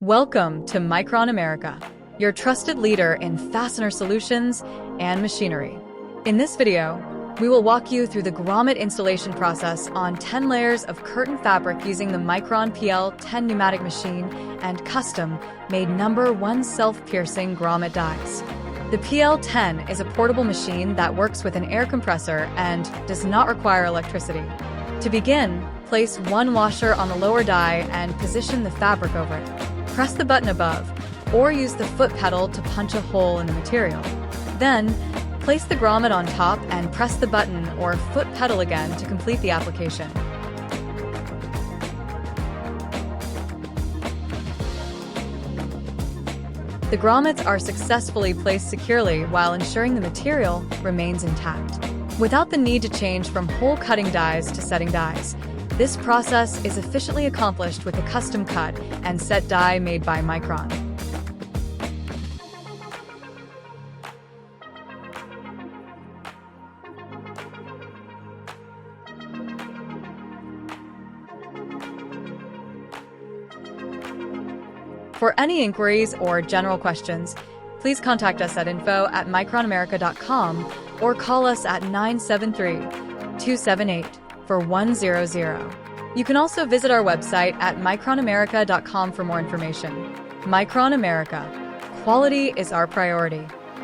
Welcome to MICRON America, your trusted leader in fastener solutions and machinery. In this video, we will walk you through the grommet installation process on 10 layers of curtain fabric using the MICRON PL-10 pneumatic machine and custom-made #1 self-piercing grommet dies. The PL-10 is a portable machine that works with an air compressor and does not require electricity. To begin, place one washer on the lower die and position the fabric over it. Press the button above, or use the foot pedal to punch a hole in the material. Then, place the grommet on top and press the button or foot pedal again to complete the application. The grommets are successfully placed securely while ensuring the material remains intact, without the need to change from hole cutting dies to setting dies. This process is efficiently accomplished with a custom cut and set die made by MICRON. For any inquiries or general questions, please contact us at info@micronamerica.com or call us at 973-278-4100. You can also visit our website at micronamerica.com for more information. MICRON America. Quality is our priority.